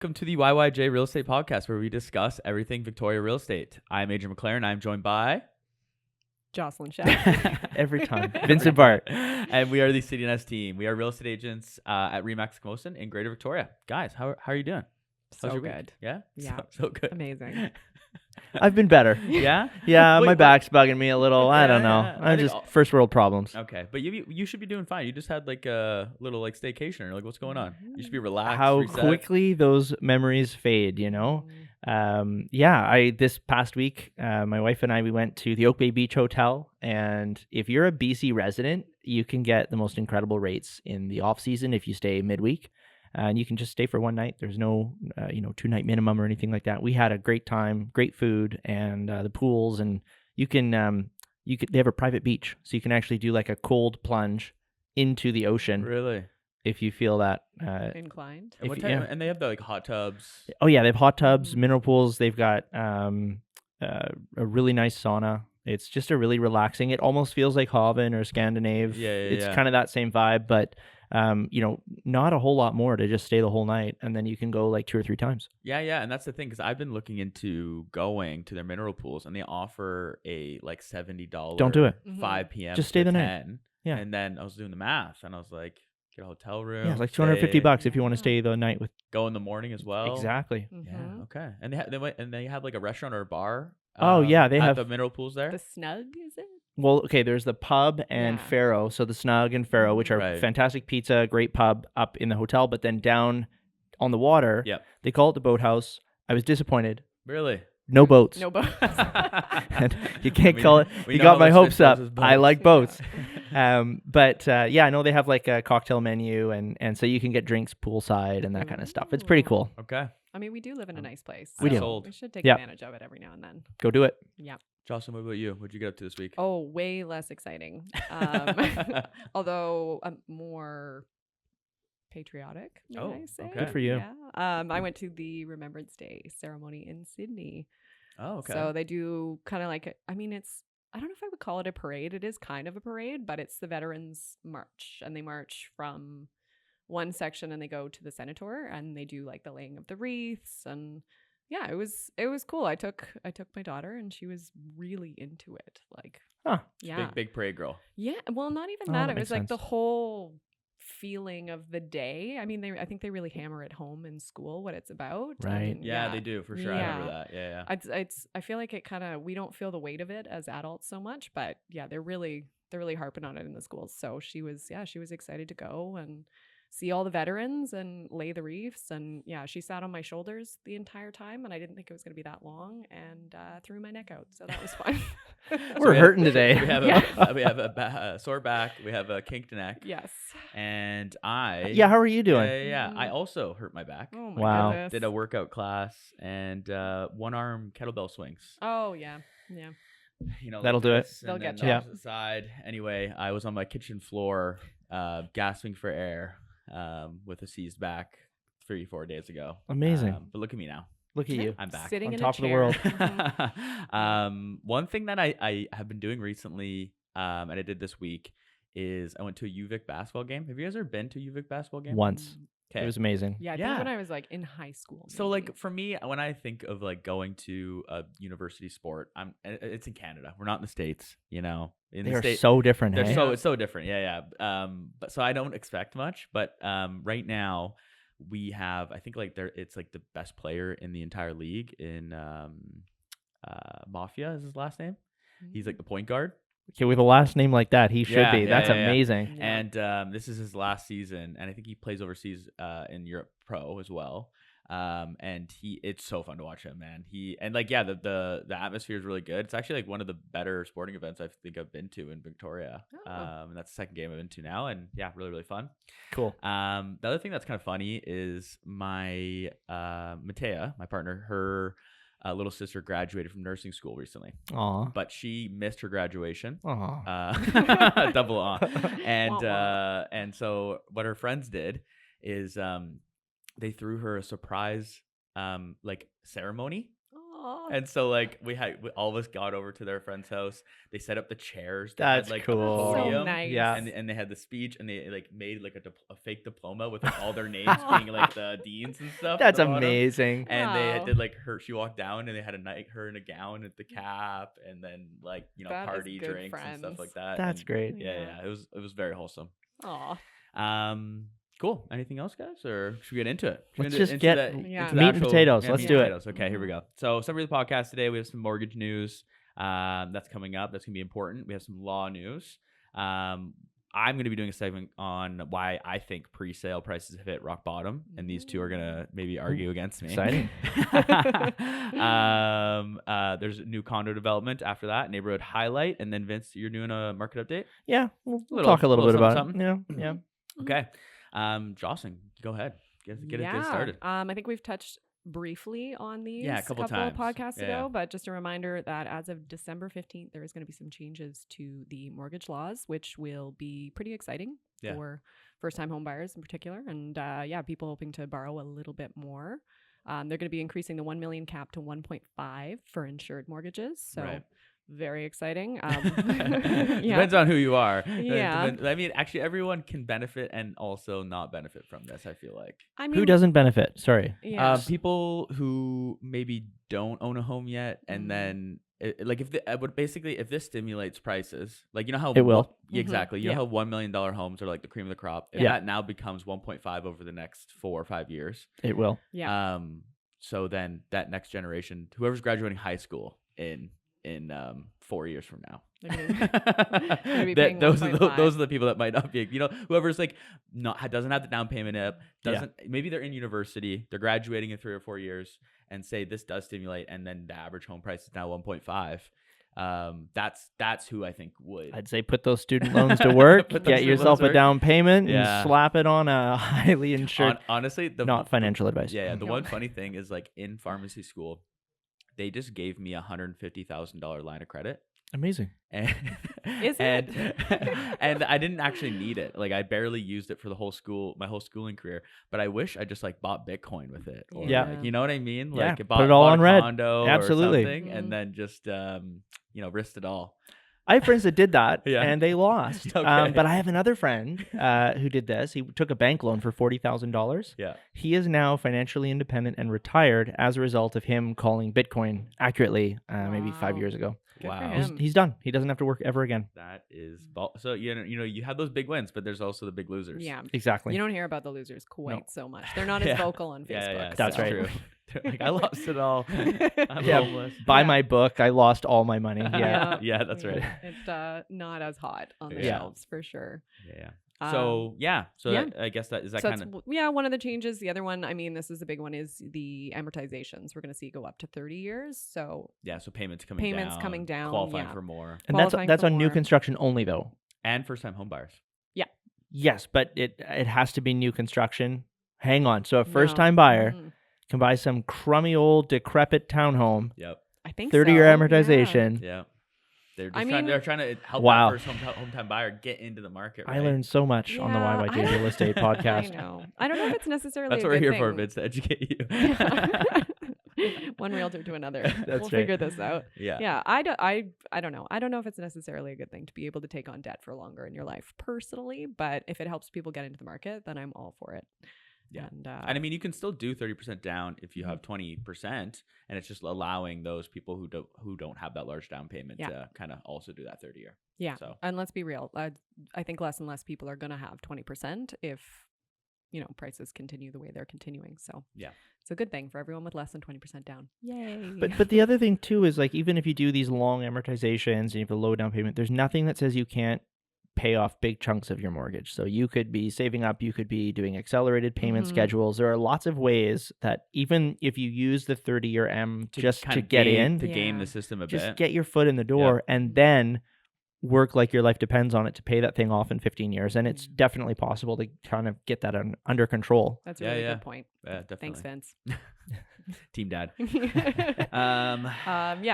Welcome to the YYJ Real Estate Podcast, where we discuss everything Victoria real estate. I'm Adrian Maclaren. I'm joined by Jocelyn Cseff. Every time. Vincent Baart. And we are the CDNS team. We are real estate agents at Remax Camosun in Greater Victoria. Guys, how are you doing? How's So your week? good. Yeah? Yeah. So good. Amazing. I've been better. Yeah? Yeah, Wait, my wait. back's bugging me a little. I don't know. Yeah, I I'm think just all- first world problems. Okay, but you should be doing fine. You just had like a little like staycation or like what's going on? You should be relaxed. How reset. quickly those memories fade, you know? This past week, my wife and I, we went to the Oak Bay Beach Hotel, and if you're a BC resident, you can get the most incredible rates in the off season if you stay midweek, and you can just stay for one night. There's no, 2-night minimum or anything like that. We had a great time, great food, and the pools, and they have a private beach, so you can actually do like a cold plunge into the ocean Really? if you feel that. Inclined. And, what If- type, yeah. and they have the like hot tubs. Oh yeah, they have hot tubs, mineral pools. They've got a really nice sauna. It's just a really relaxing. It almost feels like Haven or Scandinave. Yeah, it's yeah. kind of that same vibe, but not a whole lot more to just stay the whole night, and then you can go like 2 or 3 times. Yeah, and that's the thing because I've been looking into going to their mineral pools, and they offer a like $70. Don't do it. 5 p.m. Just to stay the night. 10. Yeah. And then I was doing the math, and I was like, get a hotel room. Yeah, it's like $250 if you want to Yeah. stay the night with. Go in the morning as well. Exactly. Yeah. Mhm. Okay. And they have like a restaurant or a bar. Oh, yeah, they at have- the mineral pools there. The Snug, is it? Well, okay, there's the pub and Yeah. Faro. So the Snug and Faro, which are Right. fantastic pizza, great pub up in the hotel, but then down on the water, Yep. they call it the boathouse. I was disappointed. Really? No boats. No boats. And you can't We- call it. we You know got how my much hopes Vince up. loves his I boats. like Yeah. boats. I know they have like a cocktail menu, and so you can get drinks poolside and that kind of stuff. It's pretty Ooh. cool. Okay. I mean, we do live in a nice place. We do. so Sold. We should take Yeah. advantage of it every now and then. Go do it. Yeah. Jocelyn, what about you? What'd you get up to this week? Oh, way less exciting. Although more patriotic, may Oh, I say. okay. Good for you. Yeah. I went to the Remembrance Day ceremony in Sydney. Oh, okay. So they do kind of like, I don't know if I would call it a parade. It is kind of a parade, but it's the Veterans March. And they march from one section and they go to the Senator and they do like the laying of the wreaths. And yeah, it was cool. I took my daughter and she was really into it. Like, Huh. yeah. Big parade girl. Yeah. Well, not even Oh, that. that It makes was like the sense. whole feeling of the day. I mean, I think they really hammer it home in school what it's about. Right. and Yeah, they do for sure. I remember that. Yeah. I feel like it kind of, we don't feel the weight of it as adults so much, but yeah, they're really harping on it in the schools. So she was excited to go and see all the veterans and lay the wreaths. And yeah, she sat on my shoulders the entire time, and I didn't think it was going to be that long, and threw my neck out. So that was fun. We're hurting today. We have Yeah. we have a sore back. We have a kinked neck. Yes. And I. Yeah, how are you doing? Yeah. I also hurt my back. Oh my Wow. goodness. Did a workout class and one arm kettlebell swings. Oh yeah. Yeah. That'll do it. this, They'll and get then you. the opposite side. Anyway, I was on my kitchen floor, gasping for air, with a seized back 3-4 days ago. Amazing. But look at me now. Look at Yeah. you. I'm back. Sitting On in top a of the chair. world. Mhm. One thing that I have been doing recently, and I did this week, is I went to a UVic basketball game. Have you guys ever been to a UVic basketball game? Once. Okay. It was amazing. Yeah, I Yeah. think when I was like in high school. So maybe. like for me, when I think of like going to a university sport, it's in Canada. We're not in the States, In They the are States, so different. they're Hey? it's so different. Yeah. But so I don't expect much. But right now we have, I think like it's like the best player in the entire league in Mafia is his last name. He's like the point guard. Okay, with a last name like that, he should Yeah, be. yeah, That's yeah, yeah. amazing. Yeah. And this is his last season, and I think he plays overseas in Europe Pro as well. And it's so fun to watch him, man. The atmosphere is really good. It's actually like one of the better sporting events I think I've been to in Victoria. Oh. And that's the second game I've been to now, and yeah, really really fun. Cool. The other thing that's kind of funny is my Matea, my partner, her little sister graduated from nursing school recently, Aw. but she missed her graduation. Aw. Double aw. Wah, wah. And so what her friends did is they threw her a surprise like ceremony Aw. And so like we all of us got over to their friend's house. They set up the chairs. They That's had, like, cool. a So podium. nice. Yeah. And they had the speech, and they like made like a fake diploma with like all their names being like the deans and stuff. at That's the bottom. amazing. And they Wow. did like she walked down, and they had her in a gown with the cap, and then like That is party good drinks and stuff like friends. that. That's And great. Yeah. It was very wholesome. Aw. Cool. Anything else, guys, or should we get into it? Should we Let's into- just into get the- Yeah. into the meat and actual- potatoes. yeah, Let's meat do and it. potatoes. Okay, here we go. So, summary of the podcast today. We have some mortgage news. That's coming up. That's gonna be important. We have some law news. I'm going to be doing a segment on why I think pre-sale prices have hit rock bottom, and these two are going to maybe argue against me. Exciting. There's a new condo development after that, neighborhood highlight, and then Vince, you're doing a market update. Yeah, we'll Little- talk a little bit little about something, it. Yeah. Okay, Jocelyn, go ahead, get it started. I think we've touched briefly on these Yeah, a couple times. podcasts Yeah, ago, yeah. but just a reminder that as of December 15th, there is going to be some changes to the mortgage laws, which will be pretty exciting Yeah. for first-time home buyers in particular. And people hoping to borrow a little bit more. They're going to be increasing the 1 million cap to 1.5 for insured mortgages. So Right. very exciting. Depends on who you are. Yeah. I mean, actually, everyone can benefit and also not benefit from this, I feel like. I mean, Who doesn't benefit? Sorry. Yeah. People who maybe don't own a home yet, and Mm. then like if this stimulates prices, like you know how It will. Exactly. You know Yeah. how $1 million homes are like the cream of the crop. If Yeah. that now becomes 1.5 over the next 4 or 5 years, It will. Yeah. so then that next generation, whoever's graduating high school in 4 years from now, They're gonna be paying those 1.5. are the people that might not be, whoever's like doesn't have the down payment up, maybe they're in university, they're graduating in 3 or 4 years, and say this does stimulate, and then the average home price is now 1.5. That's who I think would. I'd say put those student loans to work, Put those get student yourself loans to a work. down payment, Yeah. and slap it on a highly insured. Honestly, Not financial advice. Yeah, the No. one funny thing is like in pharmacy school, they just gave me $150,000 line of credit. Amazing. And, Is it? and I didn't actually need it. Like I barely used it for my whole schooling career. But I wish I just like bought Bitcoin with it. Or, Yeah. like, you know what I mean? Yeah, Like put bought it all a on red. condo Absolutely. or something, Mhm. and then just risked it all. I have friends that did that, Yeah. and they lost. Okay. But I have another friend who did this. He took a bank loan for $40,000. Yeah. He is now financially independent and retired as a result of him calling Bitcoin accurately maybe 5 Wow. years ago. Good for Wow. him. He's done. He doesn't have to work ever again. That is so you have those big wins, but there's also the big losers. Yeah. Exactly. You don't hear about the losers quite No. so much. They're not as Yeah. vocal on Facebook. Yeah, That's so. right. True. They're like I lost it all. I'm Yeah. homeless. Buy Yeah. my book. I lost all my money. Yeah. Yeah, that's right. It's not as hot on the Yeah. shelves for sure. Yeah. Um, So yeah. I guess that is that So kind of that's one of the changes. The other one, I mean, this is the big one, is the amortizations. We're going to see go up to 30 years. So so payments coming down, qualifying yeah. for more, And that's Qualifying for on new more. construction only, though. and first time home buyers. Yes, but it has to be new construction. Hang on. So a no. first-time buyer Mhm. can buy some crummy old decrepit townhome, Yep. I think 30-year so, yeah. amortization. Yeah. They're I just mean- they're trying to help Wow. that first hometown buyer get into the market. I right? learned so much on the Yeah, YYJ I- Real Estate I podcast. know. I don't know if it's necessarily That's a what we're good here for, thing. Vince, to educate you. One realtor to another. That's we'll right. figure this out. Yeah. Yeah, I don't know. I don't know if it's necessarily a good thing to be able to take on debt for longer in your life personally, but if it helps people get into the market, then I'm all for it. Yeah. And, And I mean, you can still do 30% down if you have 20%, and it's just allowing those people who don't have that large down payment Yeah. to kind of also do that 30-year. yeah. So And let's be real. I think less and less people are going to have 20% if, prices continue the way they're continuing. So Yeah. it's a good thing for everyone with less than 20% down. Yay. But the other thing too is like even if you do these long amortizations and you have a low down payment, there's nothing that says you can't pay off big chunks of your mortgage. So you could be saving up, you could be doing accelerated payment Mhm. schedules. There are lots of ways that even if you use the 30-year M just kind to of get game in, the system a just bit. get your foot in the door and then work like your life depends on it to pay that thing off in 15 years. And it's definitely possible to kind of get that under control. That's a Yeah, really yeah. good point. Yeah, definitely. Thanks, Vince. Team Dad.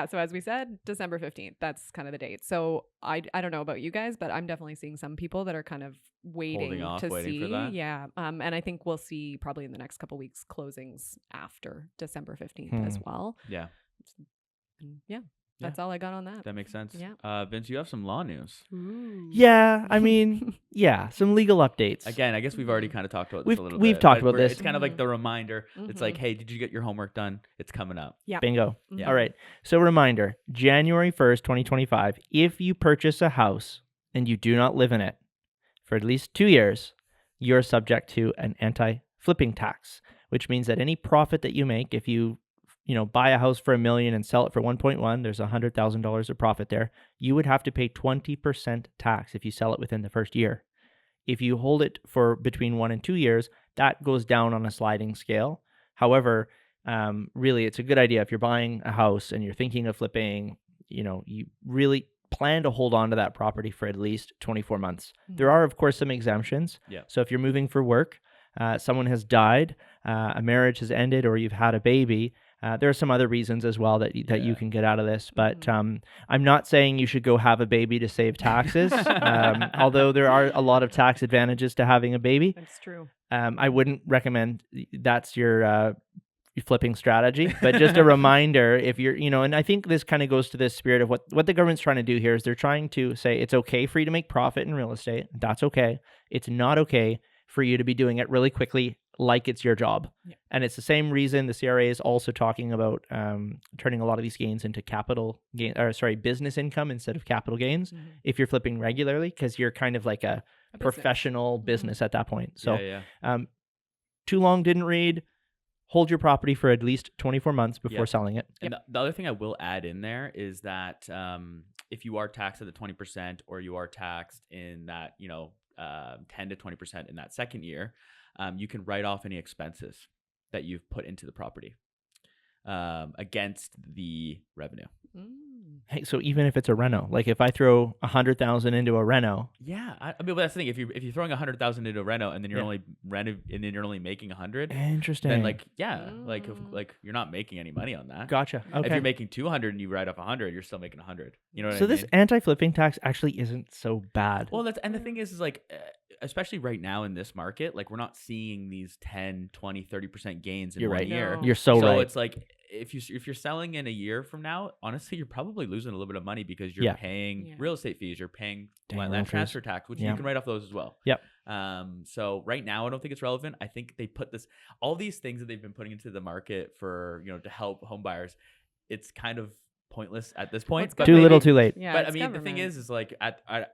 So as we said, December 15th, that's kind of the date. So I don't know about you guys, but I'm definitely seeing some people that are kind of waiting off, to waiting see. for that. Yeah. And I think we'll see probably in the next couple weeks closings after December 15th as well. Yeah. And that's all I got on that. That makes sense. Yeah. Vince, you have some law news. Ooh. Yeah, I mean, some legal updates. Again, I guess we've already kind of talked about this a little bit. We've talked but about this. It's kind of like the reminder. It's like, hey, did you get your homework done? It's coming up. Yeah. Bingo. Yeah. All right. So reminder, January 1st, 2025, if you purchase a house and you do not live in it for at least 2 years, you're subject to an anti-flipping tax, which means that any profit that you make, if you buy a house for $1 million and sell it for 1.1, there's $100,000 of profit there. You would have to pay 20% tax if you sell it within the first year. If you hold it for between 1 and 2 years, that goes down on a sliding scale. However, really, it's a good idea if you're buying a house and you're thinking of flipping, you really plan to hold on to that property for at least 24 months. There are, of course, some exemptions. Yeah. So if you're moving for work, someone has died, a marriage has ended, or you've had a baby, there are some other reasons as well that you can get out of this. But I'm not saying you should go have a baby to save taxes, although there are a lot of tax advantages to having a baby. That's true. I wouldn't recommend that's your flipping strategy, but just a reminder if you're, and I think this kind of goes to the spirit of what the government's trying to do here is they're trying to say it's okay for you to make profit in real estate. That's okay. It's not okay for you to be doing it really quickly like it's your job. Yeah. And it's the same reason the CRA is also talking about turning a lot of these gains into business income instead of capital gains if you're flipping regularly, because you're kind of like a professional business at that point. So too long, didn't read. Hold your property for at least 24 months before selling it. And the other thing I will add in there is that if you are taxed at the 20% or you are taxed in that, 10 to 20% in that second year, you can write off any expenses that you've put into the property against the revenue. Hey, so even if it's a reno, like if I throw 100,000 into a reno, I mean, that's the thing. If you're throwing 100,000 into a reno and then you're only making 100, interesting. then like you're not making any money on that. Gotcha. Okay. If you're making 200 and you write off 100, you're still making 100. You know what I mean? So this anti-flipping tax actually isn't so bad. Well, the thing is like, especially right now in this market, like we're not seeing these 10, 20, 30% gains in 1 year. No. You're so right. So it's like if you're selling in a year from now, honestly, you're probably losing a little bit of money because you're paying real estate fees, you're paying land transfer tax, which you can write off those as well. Yep. So right now, I don't think it's relevant. I think they put all these things that they've been putting into the market for, to help home buyers. It's kind of pointless at this point. But too little, too late. Yeah, but I mean, the thing is like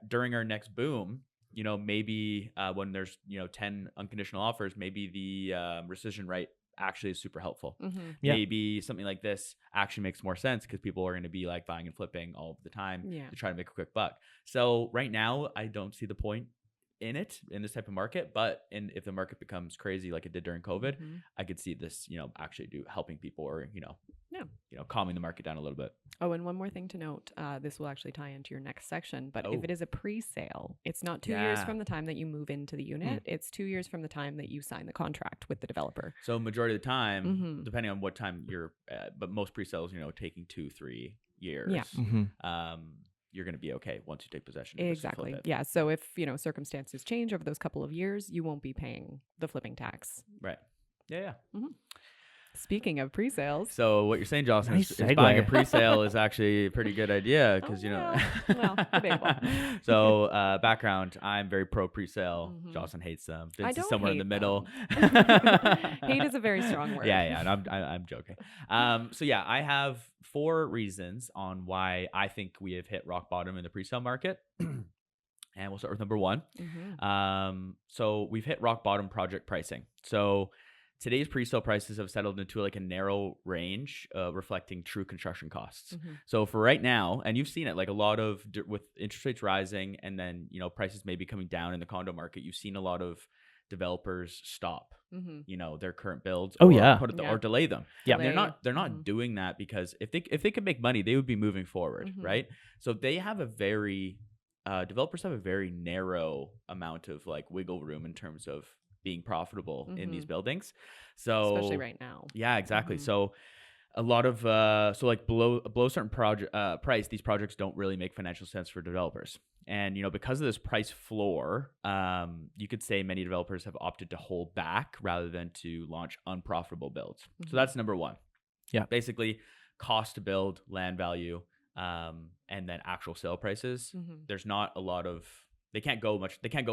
during our next boom, maybe when there's 10 unconditional offers, maybe the rescission rate actually is super helpful. Maybe something like this actually makes more sense because people are going to be like buying and flipping all the time to try to make a quick buck. So right now, I don't see the point in this type of market, but if the market becomes crazy like it did during COVID, I could see this actually helping people or calming the market down a little bit. Oh, and one more thing to note, this will actually tie into your next section, but if it is a pre-sale, it's not 2 years from the time that you move into the unit, it's 2 years from the time that you sign the contract with the developer. So majority of the time, depending on what time but most pre-sales, taking 2-3 years. You're going to be okay once you take possession. Exactly. Yeah. So if, circumstances change over those couple of years, you won't be paying the flipping tax. Right. Yeah. Speaking of pre-sales. So what you're saying, Jocelyn, is buying a pre-sale is actually a pretty good idea because, well, debatable. So background, I'm very pro pre-sale. Jocelyn hates them. Vince is somewhere in the middle. Hate is a very strong word. Yeah. And I'm joking. So yeah, I have 4 reasons on why I think we have hit rock bottom in the pre-sale market. And we'll start with number 1. So we've hit rock bottom project pricing. So today's pre-sale prices have settled into like a narrow range reflecting true construction costs. So for right now, and you've seen it like a lot of with interest rates rising and then, prices maybe coming down in the condo market, you've seen a lot of developers stop, their current builds or delay them. Yeah. They're not doing that because if they could make money, they would be moving forward. Right. So they have developers have a very narrow amount of like wiggle room in terms of being profitable in these buildings. So especially right now. Yeah, exactly. So a lot of below a certain price, these projects don't really make financial sense for developers. And because of this price floor, you could say many developers have opted to hold back rather than to launch unprofitable builds. So that's number 1. Yeah. Basically, cost to build, land value, and then actual sale prices, there's not a lot of, they can't go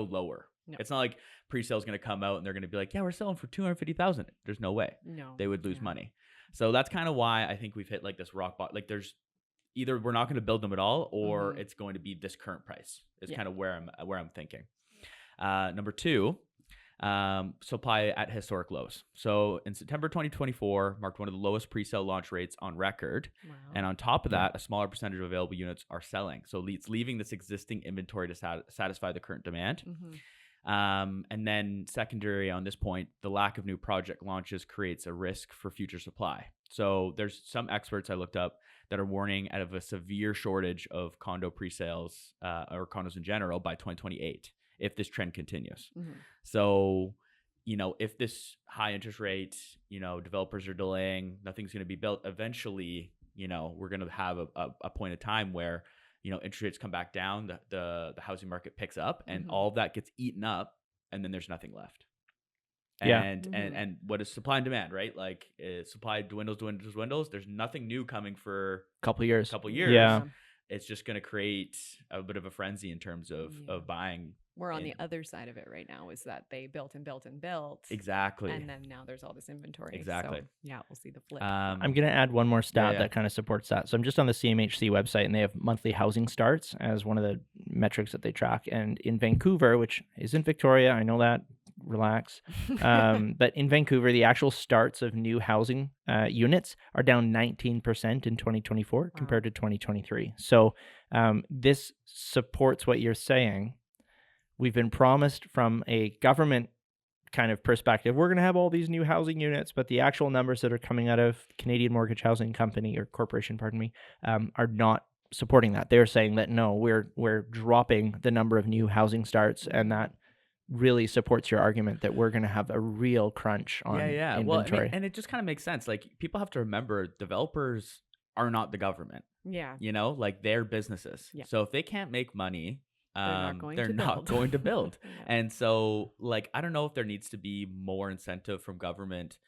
lower. No. It's not like pre-sale is going to come out and they're going to be like, yeah, we're selling for 250,000. There's no way. No. They would lose money. So that's kind of why I think we've hit like this rock bottom. Like there's either we're not going to build them at all, or it's going to be this current price is kind of where I'm thinking. Number two, supply at historic lows. So in September 2024 marked one of the lowest pre-sale launch rates on record. Wow. And on top of that, a smaller percentage of available units are selling. So it's leaving this existing inventory to satisfy the current demand. And then secondary on this point, the lack of new project launches creates a risk for future supply. So there's some experts I looked up that are warning out of a severe shortage of condo pre-sales or condos in general by 2028 if this trend continues. So, if this high interest rate, developers are delaying, nothing's going to be built. Eventually, we're going to have a point of time where, interest rates come back down, the housing market picks up, and all of that gets eaten up, and then there's nothing left. And what is supply and demand, right? Like supply dwindles. There's nothing new coming for a couple years. Yeah. It's just going to create a bit of a frenzy in terms of buying. We're on the other side of it right now, is that they built and built and built. Exactly. And then now there's all this inventory. Exactly. So, yeah, we'll see the flip. I'm going to add one more stat that kind of supports that. So I'm just on the CMHC website, and they have monthly housing starts as one of the metrics that they track. And in Vancouver, which isn't Victoria, I know that, relax. But in Vancouver, the actual starts of new housing units are down 19% in 2024 compared to 2023. So this supports what you're saying. We've been promised from a government kind of perspective, we're going to have all these new housing units, but the actual numbers that are coming out of Canadian Mortgage Housing Company or Corporation, are not supporting that. They're saying that no, we're dropping the number of new housing starts, and that really supports your argument that we're going to have a real crunch on inventory. Well, and it just kind of makes sense. Like, people have to remember, developers are not the government. Yeah. Like, they're businesses. Yeah. So if they can't make money, they're not going to build. And so, like, I don't know if there needs to be more incentive from government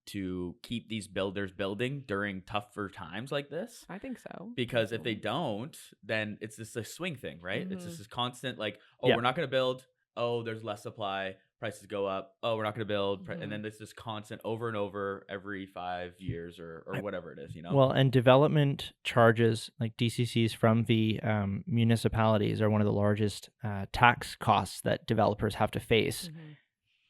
to keep these builders building during tougher times like this. I think so. Because if they don't, then it's just a swing thing, right? It's just this constant, like, we're not going to build. Oh, there's less supply. Prices go up. Oh, we're not going to build. And then there's this constant over and over every 5 years or whatever it is, Well, and development charges, like DCCs from the municipalities, are one of the largest tax costs that developers have to face.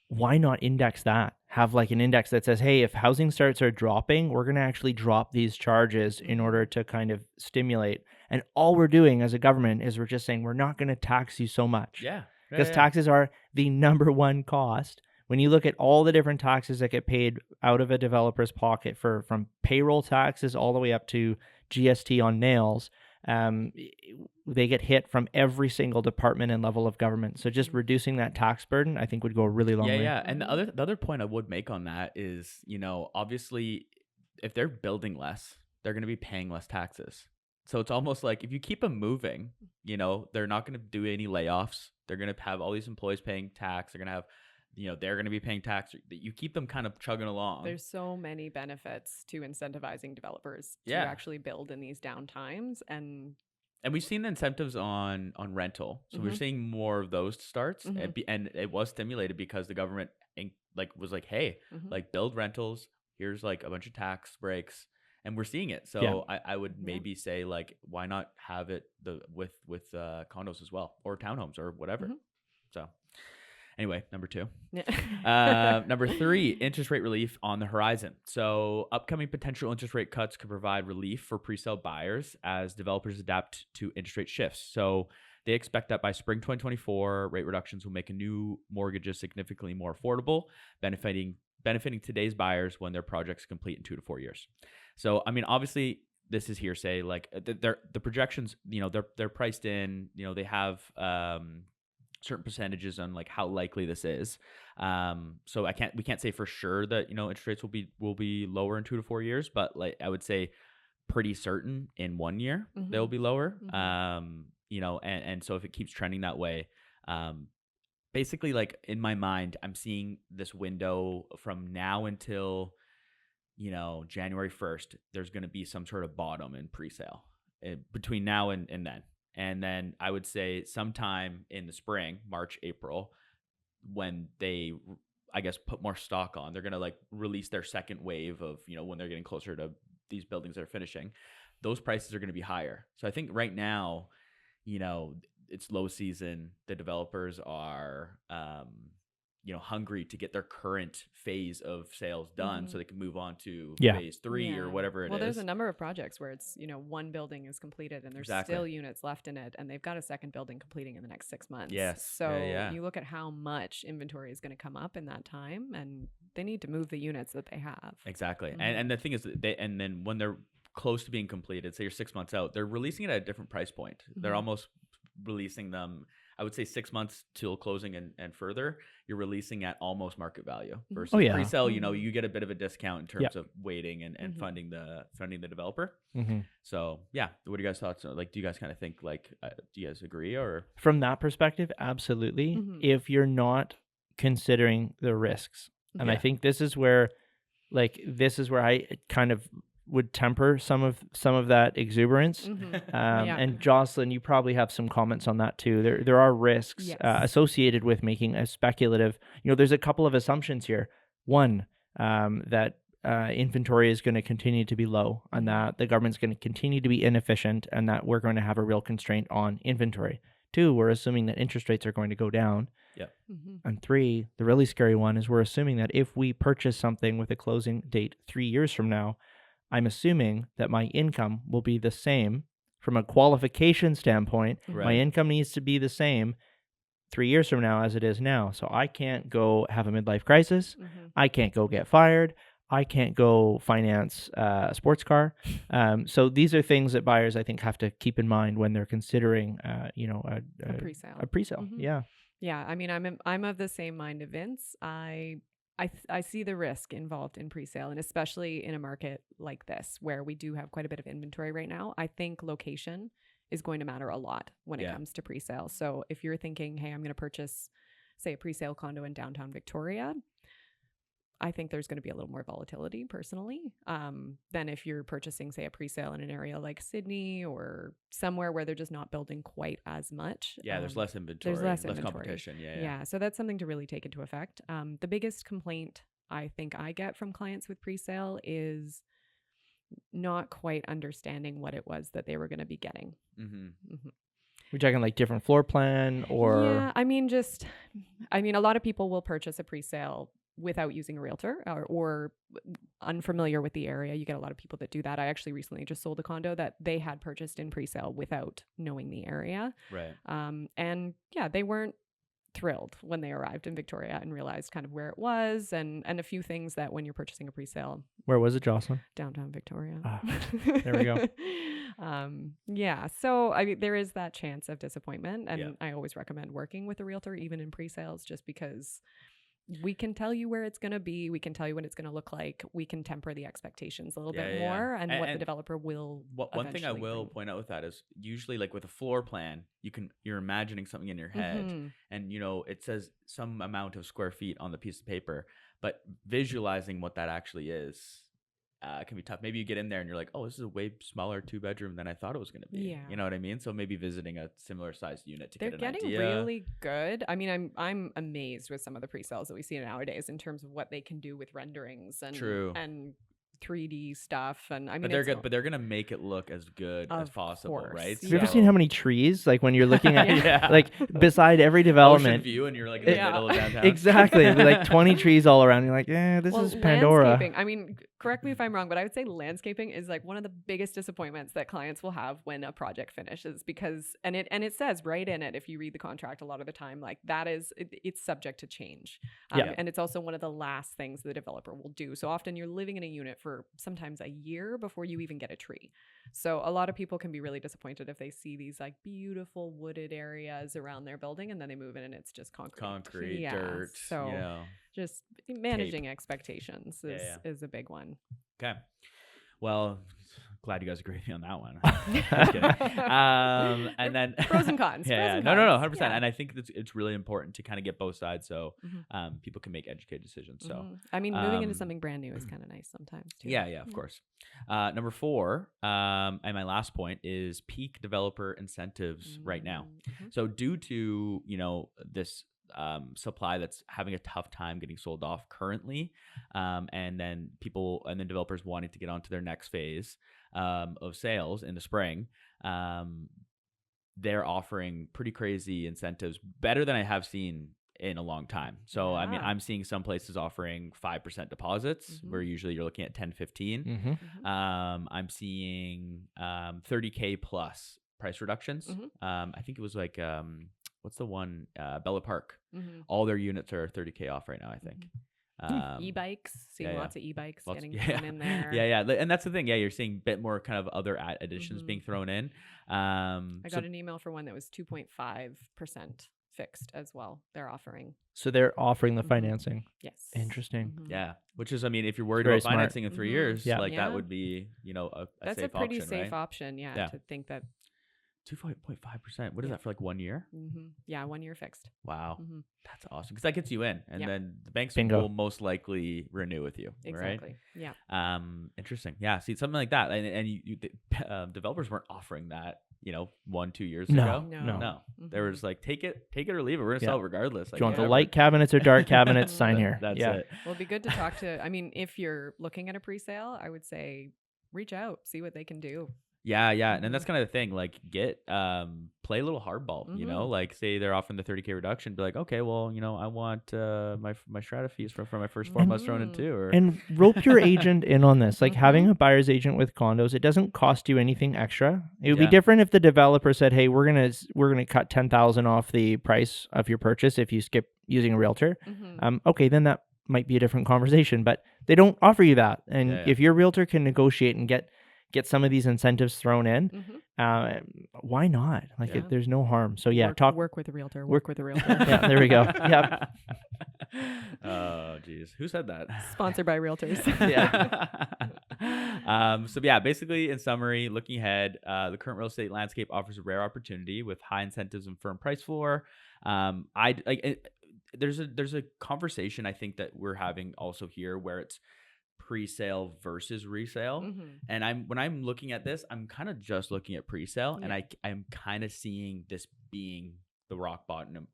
Why not index that? Have like an index that says, hey, if housing starts are dropping, we're going to actually drop these charges in order to kind of stimulate. And all we're doing as a government is we're just saying we're not going to tax you so much. Yeah. Because taxes are the number one cost. When you look at all the different taxes that get paid out of a developer's pocket, from payroll taxes all the way up to GST on nails, they get hit from every single department and level of government. So just reducing that tax burden, I think, would go a really long way. Yeah. And the other point I would make on that is, obviously, if they're building less, they're going to be paying less taxes. So it's almost like if you keep them moving, they're not going to do any layoffs. They're going to have all these employees paying tax. They're going to have, they're going to be paying tax. You keep them kind of chugging along. There's so many benefits to incentivizing developers to actually build in these down times. And we've seen the incentives on rental. So we're seeing more of those starts. And it was stimulated because the government was like, hey, build rentals. Here's like a bunch of tax breaks. And we're seeing it. So I would maybe say, like, why not have it with condos as well, or townhomes or whatever. So anyway, number 2. Number 3, interest rate relief on the horizon. So upcoming potential interest rate cuts could provide relief for pre-sale buyers as developers adapt to interest rate shifts. So they expect that by spring 2024, rate reductions will make new mortgages significantly more affordable, benefiting today's buyers when their projects complete in 2 to 4 years. So, I mean, obviously, this is hearsay. Like, the projections, they're priced in. They have certain percentages on like how likely this is. So we can't say for sure that interest rates will be lower in 2 to 4 years, but like I would say pretty certain in 1 year they'll be lower. And so if it keeps trending that way, basically, like, in my mind, I'm seeing this window from now until January 1st, there's going to be some sort of bottom in pre-sale between now and then. And then I would say sometime in the spring, March, April, when they, I guess, put more stock on, they're going to like release their second wave of, when they're getting closer to these buildings that are finishing, those prices are going to be higher. So I think right now, it's low season. The developers are, hungry to get their current phase of sales done so they can move on to phase 3 or whatever it is. Well, there's a number of projects where it's, one building is completed and there's still units left in it, and they've got a second building completing in the next 6 months. Yes. So you look at how much inventory is going to come up in that time, and they need to move the units that they have. Exactly. And the thing is, and then when they're close to being completed, say you're 6 months out, they're releasing it at a different price point. They're almost releasing them, I would say 6 months till closing and further, you're releasing at almost market value versus pre-sale. You get a bit of a discount in terms of waiting and funding the developer. So what are you guys' thoughts? Like, do you guys kind of think like, do you guys agree? Or from that perspective, absolutely. If you're not considering the risks, and I think this is where I kind of would temper some of that exuberance. And Jocelyn, you probably have some comments on that too. There are risks associated with making a speculative. There's a couple of assumptions here. One, that inventory is going to continue to be low, and that the government's going to continue to be inefficient, and that we're going to have a real constraint on inventory. Two, we're assuming that interest rates are going to go down. And three, the really scary one is we're assuming that if we purchase something with a closing date 3 years from now, I'm assuming that my income will be the same from a qualification standpoint. My income needs to be the same 3 years from now as it is now. So I can't go have a midlife crisis. I can't go get fired. I can't go finance a sports car. So these are things that buyers, I think, have to keep in mind when they're considering, a pre-sale. A pre-sale, yeah. I mean, I'm of the same mind of Vince. I see the risk involved in pre-sale, and especially in a market like this where we do have quite a bit of inventory right now. I think location is going to matter a lot when it comes to pre-sale. So if you're thinking, hey, I'm going to purchase, say, a pre-sale condo in downtown Victoria, I think there's going to be a little more volatility personally than if you're purchasing, say, a pre-sale in an area like Sydney or somewhere where they're just not building quite as much. There's less inventory. There's less competition. So that's something to really take into effect. The biggest complaint I think I get from clients with pre-sale is not quite understanding what it was that they were going to be getting. We're talking like different floor plan or... Yeah, I mean, a lot of people will purchase a pre-sale without using a realtor or unfamiliar with the area. You get a lot of people that do that. I actually recently just sold a condo that they had purchased in pre-sale without knowing the area. And they weren't thrilled when they arrived in Victoria and realized kind of where it was and a few things that when you're purchasing a pre-sale. Where was it, Jocelyn? Downtown Victoria. There we go. So I mean, there is that chance of disappointment, and I always recommend working with a realtor even in pre-sales, just because we can tell you where it's going to be. We can tell you what it's going to look like. We can temper the expectations a little bit more and what the developer will. One thing I will point out with that is usually like with a floor plan, you're imagining something in your head and it says some amount of square feet on the piece of paper, but visualizing what that actually is can be tough. Maybe you get in there and you're like, oh, this is a way smaller 2-bedroom than I thought it was going to be. Yeah. You know what I mean? So maybe visiting a similar sized unit to get an idea. They're getting really good. I mean, I'm amazed with some of the pre-sales that we see nowadays in terms of what they can do with renderings and 3D stuff. And I mean, but they're gonna make it look as good as possible, right? Have you ever seen how many trees, like when you're looking at like beside every development ocean view and you're like in the middle of downtown? Exactly. Like 20 trees all around. You're like, this is Pandora. I mean, correct me if I'm wrong, but I would say landscaping is like one of the biggest disappointments that clients will have when a project finishes, because and it says right in it, if you read the contract a lot of the time, like that is it's subject to change. And it's also one of the last things the developer will do. So often you're living in a unit for sometimes a year before you even get a tree. So a lot of people can be really disappointed if they see these like beautiful wooded areas around their building and then they move in and it's just concrete dirt. So just managing expectations is a big one. Okay. Well, glad you guys agree with me on that one. Just kidding. And then pros and cons. Yeah, pros and no, cons. 100%. Yeah. And I think it's really important to kind of get both sides so Mhm. people can make educated decisions. So I mean, moving into um, something brand new is kind of nice sometimes too. yeah, of course. Number 4, and my last point is peak developer incentives right now. So due to, this supply that's having a tough time getting sold off currently, and then developers wanting to get onto their next phase of sales in the spring, they're offering pretty crazy incentives, better than I have seen in a long time. So I mean, Yeah. I'm seeing some places offering 5% deposits where usually you're looking at 10, 15. Mm-hmm. I'm seeing 30K plus price reductions. I think it was like what's the one, Bella Park. All their units are 30K off right now, I think. E-bikes, seeing lots of e-bikes getting thrown in there. And that's the thing. You're seeing a bit more kind of other additions being thrown in. I got an email for one that was 2.5% fixed as well. They're offering. So they're offering the financing. Yes. Interesting. Yeah, which is, I mean, if you're worried Very about smart. financing in 3 years, Yeah. that would be, a That's safe a pretty option, safe right? option. Yeah, to think that. 2.5%. What is that for, like 1 year? Yeah, 1 year fixed. Wow, that's awesome, because that gets you in, and then the banks Bingo. will most likely renew with you. Exactly. Right? Yeah. Interesting. Yeah. See, something like that, and developers weren't offering that, 1-2 years ago. No. They were just like, take it or leave it. We're gonna sell it regardless. If you want the light cabinets or dark cabinets, sign here. That's yeah. it. Well, it'd be good to talk to. I mean, if you're looking at a pre-sale, I would say reach out, see what they can do. Yeah, and that's kind of the thing. Like, play a little hardball. Like, say they're offering the 30K reduction, be like, okay, well, I want my strata fees for my first 4 months thrown in too. And rope your agent in on this. Like, having a buyer's agent with condos, it doesn't cost you anything extra. It would be different if the developer said, hey, we're gonna cut $10,000 off the price of your purchase if you skip using a realtor. Okay, then that might be a different conversation. But they don't offer you that. And if your realtor can negotiate and get some of these incentives thrown in, why not? Like, there's no harm. So work with a realtor. Work with a realtor. Yeah, there we go. Yep. Oh, geez, who said that? Sponsored by realtors. So basically, in summary, looking ahead, the current real estate landscape offers a rare opportunity with high incentives and firm price floor. There's a conversation I think that we're having also here where it's pre-sale versus resale, and when I'm looking at this, I'm kind of just looking at pre-sale, and I'm kind of seeing this being the rock bottom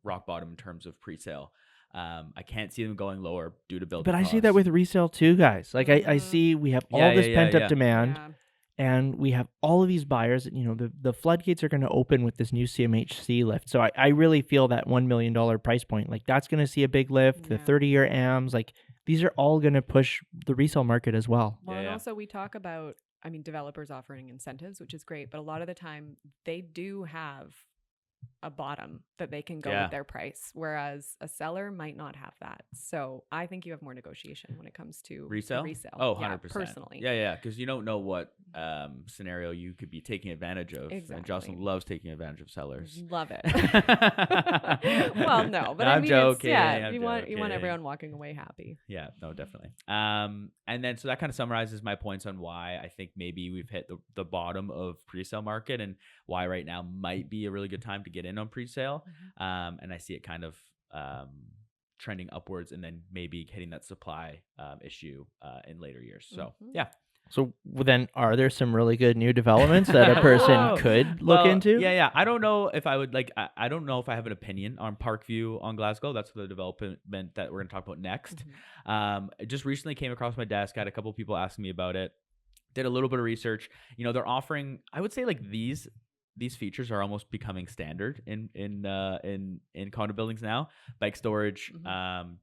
in terms of pre-sale. I can't see them going lower due to building costs. I see that with resale too, guys. Like, I see we have all this pent up demand, and we have all of these buyers. The floodgates are going to open with this new CMHC lift. So I really feel that $1 million price point, like, that's going to see a big lift. The 30-year AMs, like, these are all going to push the resale market as well. Well, and also we talk about, developers offering incentives, which is great, but a lot of the time they do have a bottom that they can go with their price, whereas a seller might not have that. So I think you have more negotiation when it comes to resale. Oh, 100%. Personally. Yeah, because you don't know what scenario you could be taking advantage of. Exactly. And Jocelyn loves taking advantage of sellers. Love it. Well, no, but I'm joking. You want everyone walking away happy. Yeah, no, definitely. And then so that kind of summarizes my points on why I think maybe we've hit the bottom of pre-sale market, and why right now might be a really good time to get in on pre-sale. And I see it kind of trending upwards, and then maybe hitting that supply issue in later years. So So then, are there some really good new developments that a person could look into? Yeah. I don't know if I would I don't know if I have an opinion on Parkview on Glasgow. That's the development that we're going to talk about next. It just recently came across my desk. I had a couple people asking me about it. Did a little bit of research. They're offering, I would say, like, these features are almost becoming standard in condo buildings now. Bike storage,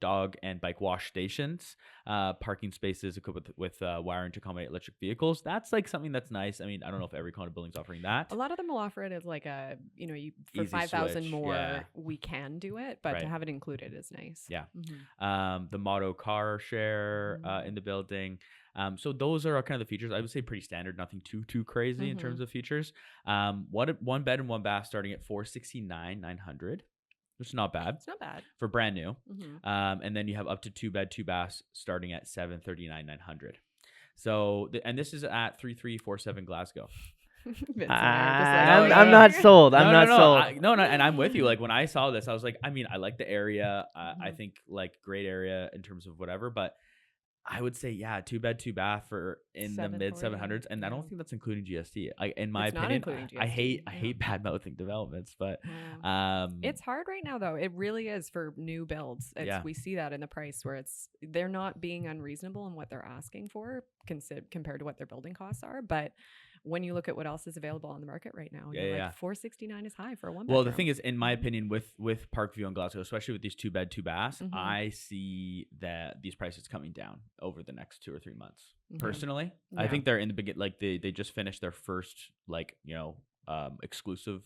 dog and bike wash stations, parking spaces equipped with wiring to accommodate electric vehicles. That's like something that's nice. I mean, I don't know if every condo building's offering that. A lot of them will offer it as like a, for Easy 5,000 switch, more, we can do it, but to have it included is nice. Yeah. The Motto car share in the building. So those are kind of the features. I would say pretty standard, nothing too crazy in terms of features. One bed and one bath starting at $469,900, which is not bad. It's not bad for brand new. And then you have up to 2 bed, 2 baths starting at $739,900. So, and this is at 3347 Glasgow. Vince and I are just like, I'm, oh, I'm yeah. not sold. I'm no, not no, sold. no, and I'm with you. Like when I saw this, I was like, I mean, I like the area. I Mhm. think like great area in terms of whatever, but I would say, yeah, 2-bed, 2-bath for in the mid 700s, and I don't think that's including GST. In my It's not opinion, including I GST, hate bad mouthing developments, but It's hard right now, though. It really is for new builds. Yeah. We see that in the price where they're not being unreasonable in what they're asking for compared to what their building costs are. But when you look at what else is available on the market right now, Yeah, you're yeah. like $469 is high for a one. Well, the thing is, in my opinion, with Parkview and Glasgow, especially with these 2-bed, 2-baths, Mhm. I see that these prices coming down over the next 2 or 3 months. Mhm. Personally, I Yeah. think they're in the beginning. Like they just finished their first exclusive,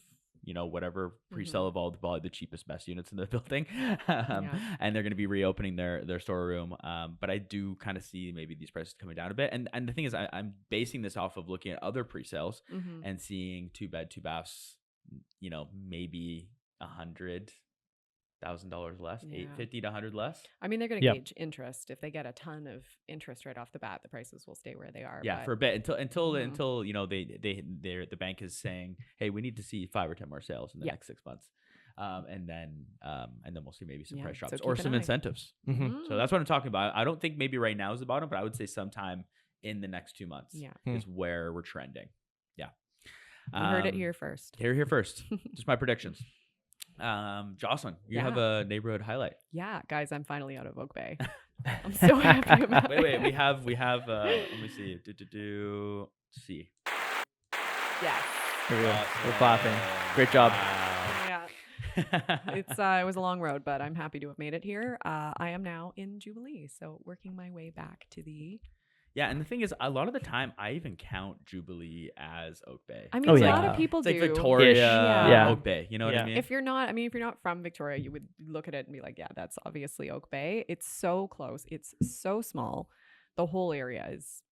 whatever pre-sale of all the cheapest, best units in the building, and they're going to be reopening their storeroom. But I do kind of see maybe these prices coming down a bit. And the thing is, I'm basing this off of looking at other pre-sales Mhm. and seeing 2-bed, 2-baths, maybe $100,000 less, Yeah. $50 to $100 less. I mean, they're going to Yep. gauge interest. If they get a ton of interest right off the bat, the prices will stay where they are. Yeah, but for a bit until Mhm. until the bank is saying, hey, we need to see 5 or 10 more sales in the Yeah. next 6 months, and then we'll see maybe some Yeah, price so drops keep or an some eye. incentives. Mhm. So that's what I'm talking about. I don't think maybe right now is the bottom, but I would say sometime in the next 2 months Yeah. is where we're trending. Yeah, You heard it here first. Here first. Just my predictions. Jocelyn, you have a neighborhood highlight. Yeah, guys, I'm finally out of Oak Bay. I'm so happy about it. Wait, we have let me see. Let's see. Yes. Here we go. We're clapping. Great job. Yeah. It was a long road, but I'm happy to have made it here. I am now in Jubilee, so working my way back to the. Yeah, and the thing is, a lot of the time, I even count Jubilee as Oak Bay. I mean, Oh, a yeah. lot of people It's do. like Victoria, Yeah. Oak Bay. You know what I Yeah. mean? If you're not from Victoria, you would look at it and be like, yeah, that's obviously Oak Bay. It's so close. It's so small. The whole area is,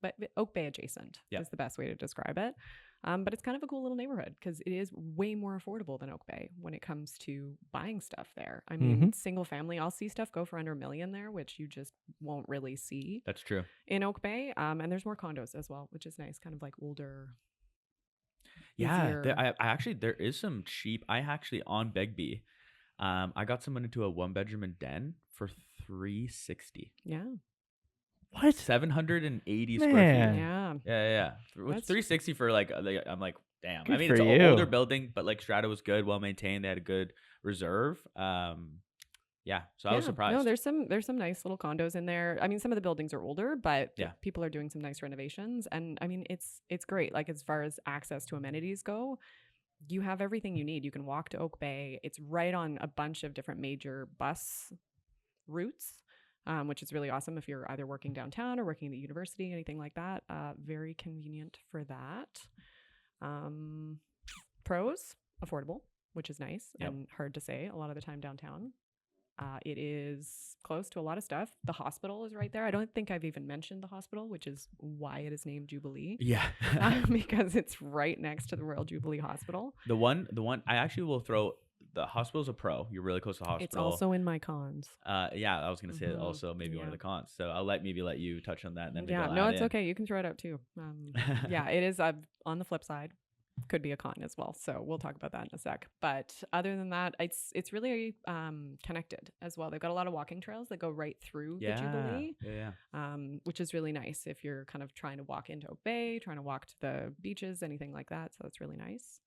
but Oak Bay adjacent is the best way to describe it. But it's kind of a cool little neighborhood because it is way more affordable than Oak Bay when it comes to buying stuff there. I mean, single family, I'll see stuff go for under $1 million there, which you just won't really see That's true. in Oak Bay. And there's more condos as well, which is nice, kind of like older. Yeah, there is some cheap. I actually on Begbie, I got someone into a 1-bedroom and den for $360. Yeah. What? 780 square Man. feet. Yeah. Yeah. Which That's- 360 for like I'm like, damn. Good I mean, for it's an you. older building, but like strata was good, well maintained. They had a good reserve. Yeah. So I was surprised. No, there's some nice little condos in there. I mean, some of the buildings are older, but Yeah. people are doing some nice renovations, and I mean, it's great. Like as far as access to amenities go, you have everything you need. You can walk to Oak Bay. It's right on a bunch of different major bus routes. Which is really awesome if you're either working downtown or working at the university, anything like that. Very convenient for that. Pros, affordable, which is nice and hard to say a lot of the time downtown. It is close to a lot of stuff. The hospital is right there. I don't think I've even mentioned the hospital, which is why it is named Jubilee. Yeah. Because it's right next to the Royal Jubilee Hospital. The one I actually will throw. The hospital's a pro. You're really close to the hospital. It's also in my cons. Yeah, I was gonna say Mhm. also maybe one of Yeah. the cons. So I'll let you touch on that. And then maybe Yeah, I'll no, add it's in. okay. You can throw it out too. Yeah, it is on the flip side. Could be a con as well. So we'll talk about that in a sec. But other than that, it's really connected as well. They've got a lot of walking trails that go right through the Jubilee. Yeah. Which is really nice if you're kind of trying to walk into Oak Bay, trying to walk to the beaches, anything like that. So that's really nice.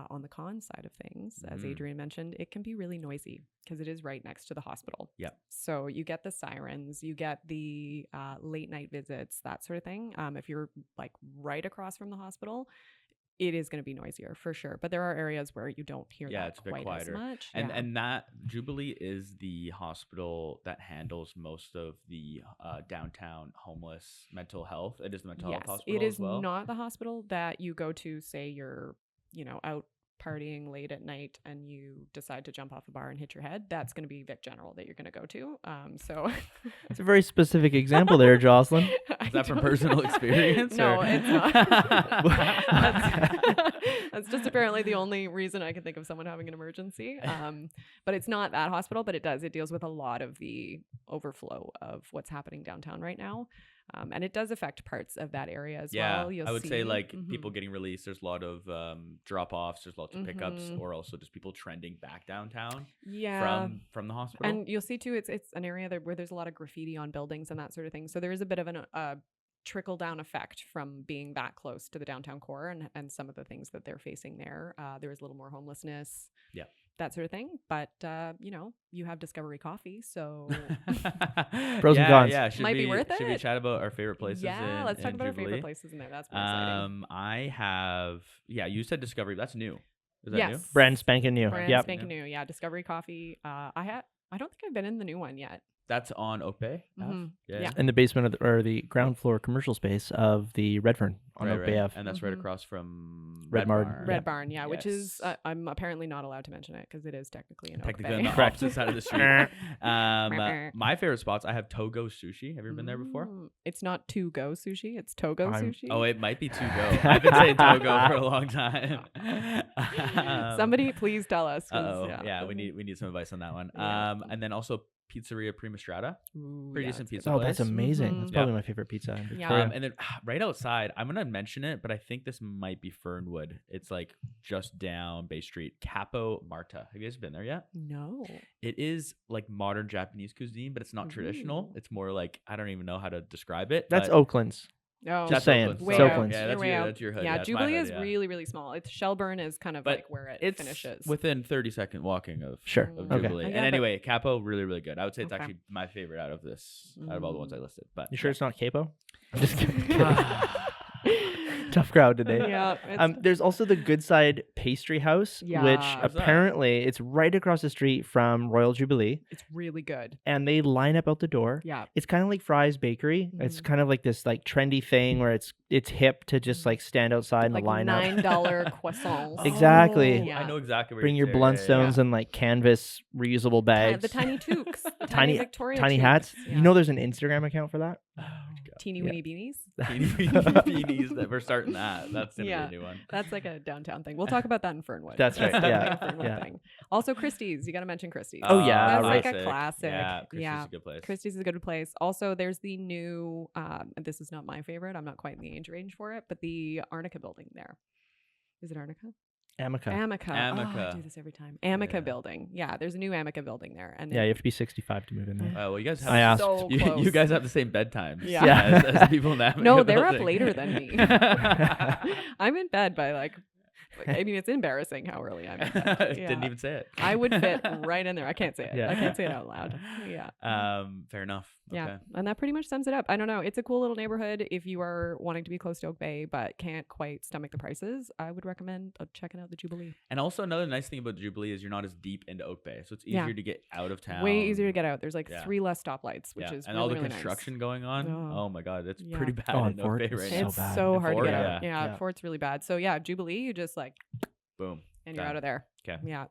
On the con side of things, as Adrian mentioned, it can be really noisy because it is right next to the hospital. Yeah. So you get the sirens, you get the late night visits, that sort of thing. If you're like right across from the hospital, it is going to be noisier for sure. But there are areas where you don't hear that it's a bit quite quieter. as much. And that Jubilee is the hospital that handles most of the downtown homeless mental health. It is the mental health hospital. It is as well. not the hospital that you go to, say you're, out partying late at night and you decide to jump off a bar and hit your head. That's going to be Vic General that you're going to go to. So it's a very specific example there, Jocelyn. Is that from personal experience? No, or? it's not. That's just apparently the only reason I can think of someone having an emergency. But it's not that hospital, but it deals with a lot of the overflow of what's happening downtown right now. And it does affect parts of that area as Yeah, well. You'll I would see say like people getting released. There's a lot of drop-offs. There's lots of pickups, or also just people trending back downtown from the hospital. And you'll see too, it's an area where there's a lot of graffiti on buildings and that sort of thing. So there is a bit of an trickle down effect from being that close to the downtown core and some of the things that they're facing there. There is a little more homelessness. Yeah. That sort of thing. But, you have Discovery Coffee, so pros and cons. Yeah, might be worth Should we it. chat about our favorite places? Yeah, let's talk about our Jubilee? favorite places in there. That's more exciting. I have, you said Discovery. That's new. Is that Yes. new? Brand spanking new. Brand Yep. spanking new. Yeah, Discovery Coffee. I don't think I've been in the new one yet. That's on Oak Bay. Mhm. Yeah. Yeah. In the basement of or the ground floor commercial space of the Redfern on Oak Bay Ave. And that's right across from Red Barn. Barn. Red Barn, yeah, which is Yes. I'm apparently not allowed to mention it because it is technically in Oak Technically Bay. on the Correct. opposite side of the street. My favorite spots, I have Togo Sushi. Have you ever been there before? It's not to go sushi, it's Togo sushi. Oh, it might be to go. I've been saying Togo for a long time. Somebody please tell us. 'cause, Yeah, we need some advice on that one. Yeah. And then also Pizzeria Prima Strata. Ooh, Pretty yeah, decent it's good. pizza Oh, place. that's amazing. Mhm. That's Yeah. probably my favorite pizza in Yeah. Victoria. And then right outside, I'm gonna mention it, but I think this might be Fernwood. It's like just down Bay Street. Capo Marta. Have you guys been there yet? No. It is like modern Japanese cuisine, but it's not traditional. Ooh. It's more like, I don't even know how to describe it. That's but Oakland's. Oh, Just saying. Oakland. way It's out. Oakland's. Yeah, You're that's way your, out. that's your hood. Yeah, it's my Jubilee hood, is yeah. really, really small. It's Shelburne is kind of But like where it It's finishes. within 30-second walking of Sure. Mm. of Okay. Jubilee. Yeah, And but- anyway, Capo, really, really good. I would say it's Okay. actually my favorite out of all the ones I listed. But You sure it's not Capo? I'm just kidding. Tough crowd today. Yeah. it's- There's also the Good Side Pastry House, Yeah. which Where's that? apparently it's right across the street from Royal Jubilee, it's really good. and they line up out the door. Yeah. It's kind of like Fry's Bakery. It's kind of like this like trendy thing where it's hip to just like stand outside in Like the lineup. $9 croissants. Exactly. Oh, Yeah. I know exactly where Bring your you're saying. Blundstones and like canvas reusable bags. The tiny toques. The Tiny- Victoria tiny toques. hats. Yeah. You know, there's an Instagram account for that. Teeny Yeah. weeny beanies. Teeny weeny beanies that we're starting that. That's gonna Yeah. be a new one. That's like a downtown thing. We'll talk about that in Fernwood. That's right, definitely yeah, a Fernwood yeah. thing. Also, Christie's. You got to mention Christie's. Oh, yeah, That's right. like a classic. Yeah, Christie's Yeah. is a good place. Christie's is a good place. Also, there's the new, this is not my favorite. I'm not quite in the age range for it, but the Arnica building there. Is it Arnica? Amica. Amica. Oh, I Amica. do this every time. Amica Yeah. building. Yeah, there's a new Amica building there. And Yeah, you have to be 65 to move in there. Well, you guys have I asked. so you close. guys have the same bedtimes. Yeah. As the people in that. No, they're up later than me. I'm in bed by like, I mean, it's embarrassing how early I'm in bed. Yeah. Didn't even say it. I would fit right in there. I can't say it. Yeah. I can't say it out loud. Yeah. Fair enough. Yeah. Okay. And that pretty much sums it up. I don't know. It's a cool little neighborhood. If you are wanting to be close to Oak Bay but can't quite stomach the prices, I would recommend checking out the Jubilee. And also another nice thing about Jubilee is you're not as deep into Oak Bay, so it's Yeah. easier to get out of town. Way easier to get out. There's like Yeah. 3 less stoplights, which Yeah. is and really, all the really construction going on. Oh. Oh my god, it's Yeah. pretty bad Oh, in Oak Fort Bay is right so now. It's bad. so And hard to Fort, get yeah. out. Yeah, Yeah. Fort's really bad. So yeah, Jubilee, you just like, Boom. and you're Done. out of there. 'Kay. Yeah.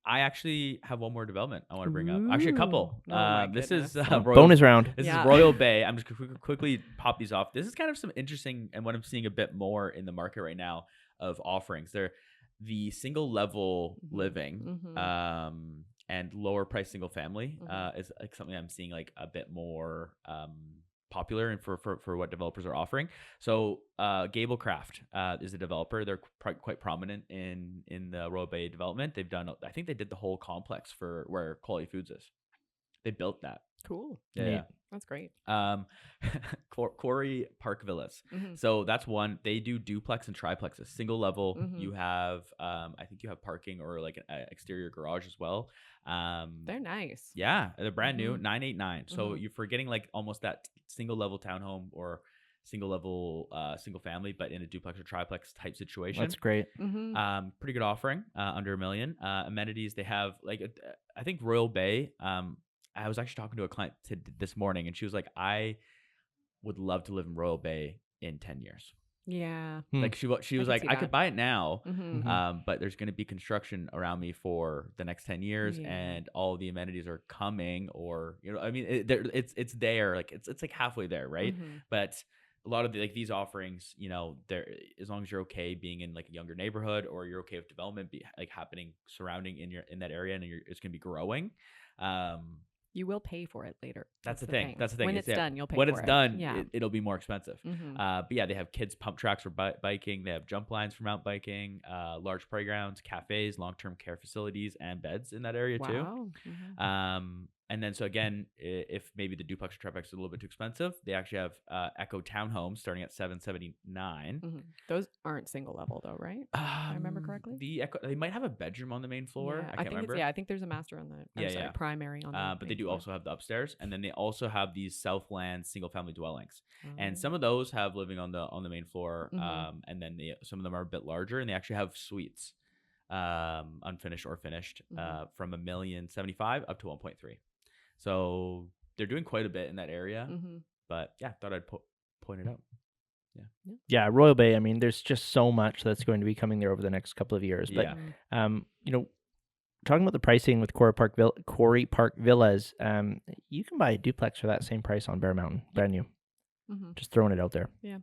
I actually have one more development I want to bring up. Actually, a couple. Ooh. Oh my This is goodness. Royal, Bonus round. This Yeah. is Royal Bay. I'm just quickly pop these off. This is kind of some interesting, and what I'm seeing a bit more in the market right now of offerings. They're the single level Mhm. living, Mhm. and lower price single family Mhm. is like something I'm seeing like a bit more popular and for what developers are offering. So Gablecraft is a developer. They're quite prominent in the Royal Bay development. They've done, I think they did the whole complex for where Quality Foods is. They built that. Cool. Yeah. That's great. Quarry Park Villas. Mhm. So that's one. They do duplex and triplexes, single level. Mhm. You have, I think you have parking or like an exterior garage as well. They're nice. Yeah, they're brand new, Mhm. 989. So Mhm. you're forgetting like almost that single level townhome or single level single family, but in a duplex or triplex type situation. That's great. Mm-hmm. Pretty good offering, under $1 million. Amenities they have like I think Royal Bay. I was actually talking to a client this morning, and she was like, "I would love to live in Royal Bay in 10 years." Yeah. Like she was could like, see "I that. could buy it now." Mm-hmm. But there's going to be construction around me for the next 10 years, Yeah. and all the amenities are coming, or I mean, it's there, like it's like halfway there, right? Mhm. But a lot of these offerings, there, as long as you're okay being in like a younger neighborhood, or you're okay with development happening surrounding in that area, and it's going to be growing. You will pay for it later. That's the thing. That's the thing. When it's done, you'll pay when for it's it. done, Yeah. it'll be more expensive. Mhm. But yeah, they have kids pump tracks for biking. They have jump lines for mountain biking, large playgrounds, cafes, long-term care facilities, and beds in that area too. Wow. Mhm. And then so again, if maybe the duplex or triplex is a little bit too expensive, they actually have Echo townhomes starting at $779. Mhm. Those aren't single level though, right? If I remember correctly. The Echo, they might have a bedroom on the main floor. Yeah, I can't think remember. I think there's a master on the primary on the but they do also have the upstairs, and then they also have these Southland single family dwellings, and some of those have living on the main floor. And then some of them are a bit larger, and they actually have suites, unfinished or finished, from $1,075,000 up to 1.3. So they're doing quite a bit in that area. But yeah, thought I'd point it out. Yeah, Royal Bay, I mean, there's just so much that's going to be coming there over the next couple of years. But you know, talking about the pricing with Quarry Park Villas, you can buy a duplex for that same price on Bear Mountain, brand new. Just throwing it out there. Yeah.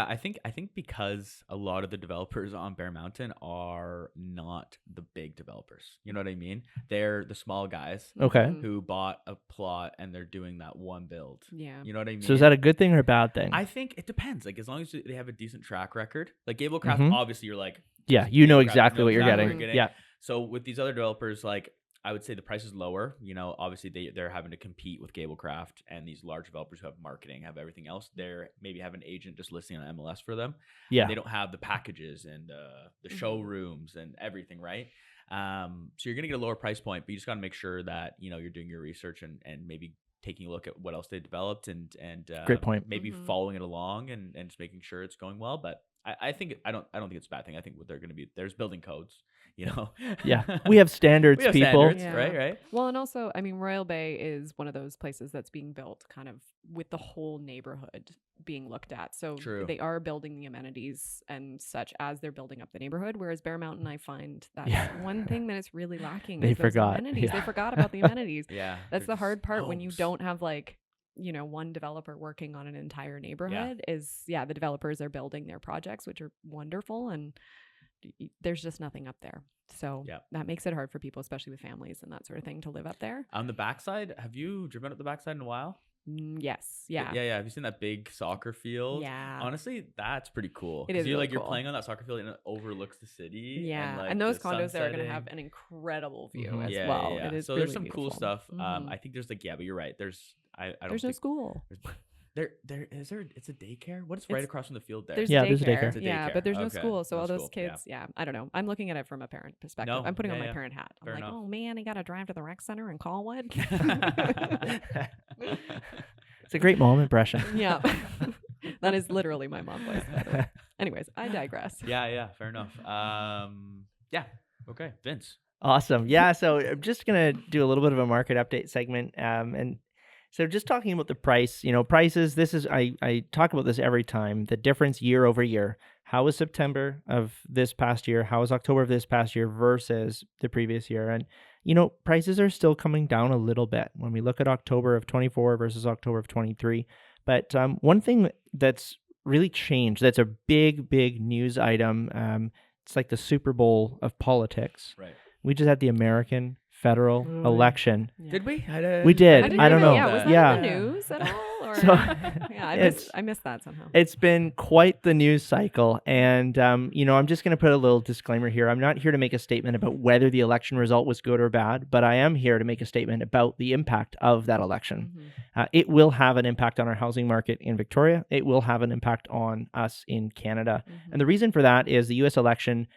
I think because a lot of the developers on Bear Mountain are not the big developers. You know what I mean? They're the small guys Okay. who bought a plot and they're doing that one build. Yeah. You know what I mean? So is that a good thing or a bad thing? I think it depends. Like as long as they have a decent track record. Like Gablecraft, obviously you're like, yeah, you know Gablecraft, exactly what you're getting. Yeah. So with these other developers, like I would say the price is lower. You know, obviously they're having to compete with Gablecraft and these large developers who have marketing, have everything else. They're maybe have an agent just listing on MLS for them. Yeah. They don't have the packages and the showrooms and everything, right? So you're gonna get a lower price point, but you just gotta make sure that you know you're doing your research and maybe taking a look at what else they developed and great point. Maybe following it along and just making sure it's going well. But I think I don't think it's a bad thing. I think what they're going to be, there's building codes, you know. Yeah, we have standards, we have people. standards, right. Well, and also, I mean, Royal Bay is one of those places that's being built kind of with the whole neighborhood being looked at. So they are building the amenities and such as they're building up the neighborhood. Whereas Bear Mountain, I find that's one thing that is really lacking. They forgot. Amenities. They forgot about the amenities. That's the hard part when you don't have like, you know, one developer working on an entire neighborhood is the developers are building their projects, which are wonderful. And there's just nothing up there. So that makes it hard for people, especially with families and that sort of thing, to live up there. On the backside, have you driven up the backside in a while? Yes. Yeah. Yeah. Have you seen that big soccer field? Yeah. Honestly, that's pretty cool. It is. You're really you're playing on that soccer field and it overlooks the city. Yeah. And, and those condos there are going to have an incredible view as well. Yeah. It is so really there's some beautiful. cool stuff. I think there's but you're right. There's no school. It's a daycare. What is right across from the field there? There's there's a daycare. daycare. Yeah, but there's no school. So No all those school, kids, I don't know. I'm looking at it from a parent perspective. I'm putting on my parent hat. I'm Fair like, enough. oh man, I got to drive to the rec center in Colwood. It's a great mom impression. Yeah. That is literally my mom voice, by the way. Anyways, I digress. Yeah, fair enough. Okay, Vince. Awesome. Yeah, so I'm just going to do a little bit of a market update segment. And so just talking about the price, prices, this is, I talk about this every time, the difference year over year. How was September of this past year? How was October of this past year versus the previous year? And, prices are still coming down a little bit when we look at October of 24 versus October of 23. But one thing that's really changed, that's a big, big news item. It's like the Super Bowl of politics. Right. We just had the American federal election. Yeah. Did we? We did. I don't know. Yeah, was that in the news at all? Or? So, I missed that somehow. It's been quite the news cycle. And, I'm just going to put a little disclaimer here. I'm not here to make a statement about whether the election result was good or bad, but I am here to make a statement about the impact of that election. Mm-hmm. It will have an impact on our housing market in Victoria. It will have an impact on us in Canada. Mm-hmm. And the reason for that is the U.S. election.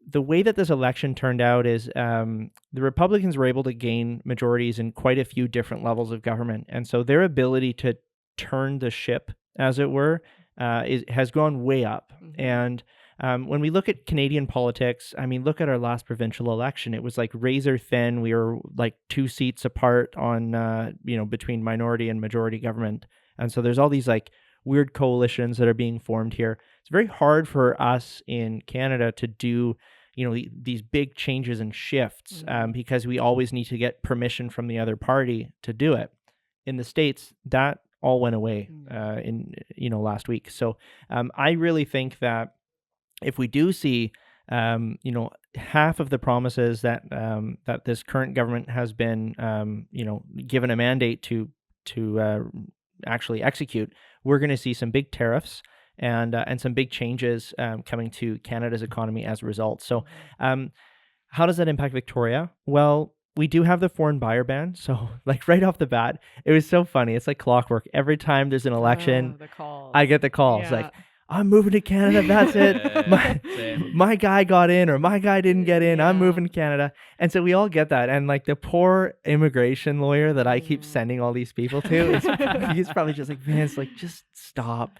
The way that this election turned out is the Republicans were able to gain majorities in quite a few different levels of government. And so their ability to turn the ship, as it were, has gone way up. Mm-hmm. And when we look at Canadian politics, look at our last provincial election. It was like razor thin. We were like 2 seats apart on, between minority and majority government. And so there's all these like weird coalitions that are being formed here. It's very hard for us in Canada to do, these big changes and shifts because we always need to get permission from the other party to do it. In the States, that all went away in last week. So I really think that if we do see half of the promises that that this current government has been, given a mandate to actually execute, we're going to see some big tariffs and some big changes coming to Canada's economy as a result. So, how does that impact Victoria? Well, we do have the foreign buyer ban. So, like right off the bat, it was so funny. It's like clockwork. Every time there's an election, the calls. I get the calls like, I'm moving to Canada. That's it. My guy got in, or my guy didn't get in. I'm moving to Canada. And so we all get that. And like the poor immigration lawyer that I keep sending all these people to, he's probably just like, Vince, like just stop.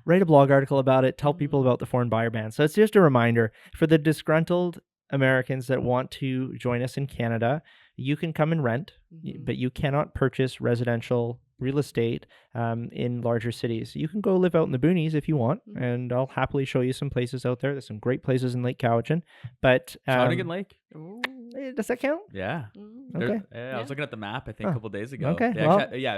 Write a blog article about it. Tell people about the foreign buyer ban. So it's just a reminder for the disgruntled Americans that want to join us in Canada. You can come and rent, but you cannot purchase residential real estate in larger cities. You can go live out in the boonies if you want, and I'll happily show you some places out there. There's some great places in Lake Cowichan, but Shawnigan Lake. Does that count? Yeah. Okay. I was looking at the map, I think, a couple days ago. Okay.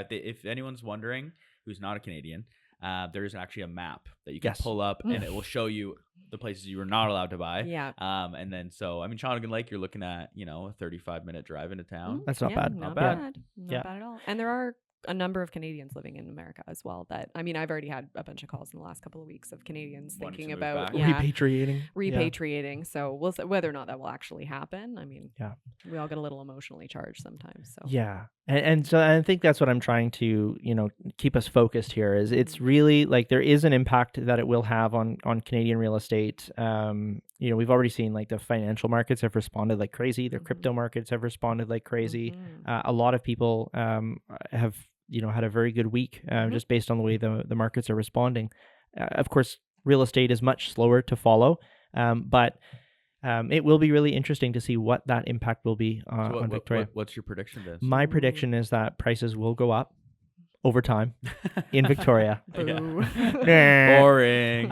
If anyone's wondering who's not a Canadian, there is actually a map that you can pull up, and it will show you the places you are not allowed to buy. Yeah. And then Shawnigan Lake, you're looking at a 35-minute drive into town. That's not bad. Not bad at all. And there are a number of Canadians living in America as well. That I've already had a bunch of calls in the last couple of weeks of Canadians thinking about repatriating. So we'll see whether or not that will actually happen. We all get a little emotionally charged sometimes. So and so I think that's what I'm trying to keep us focused here. Is it's really like there is an impact that it will have on Canadian real estate. We've already seen like the financial markets have responded like crazy. The crypto markets have responded like crazy. A lot of people have had a very good week just based on the way the markets are responding. Of course, real estate is much slower to follow, but it will be really interesting to see what that impact will be on Victoria. What's your prediction, Vince? My prediction is that prices will go up over time in Victoria. Boring.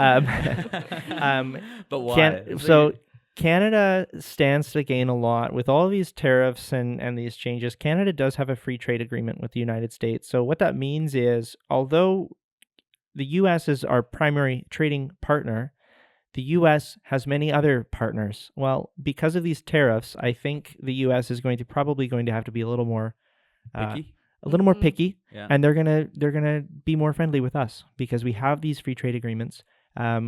But why? Canada stands to gain a lot with all these tariffs and these changes. Canada does have a free trade agreement with the United States. So what that means is, although the U.S. is our primary trading partner, the U.S. has many other partners. Well, because of these tariffs, I think the U.S. is probably going to have to be a little more picky. And they're gonna be more friendly with us because we have these free trade agreements.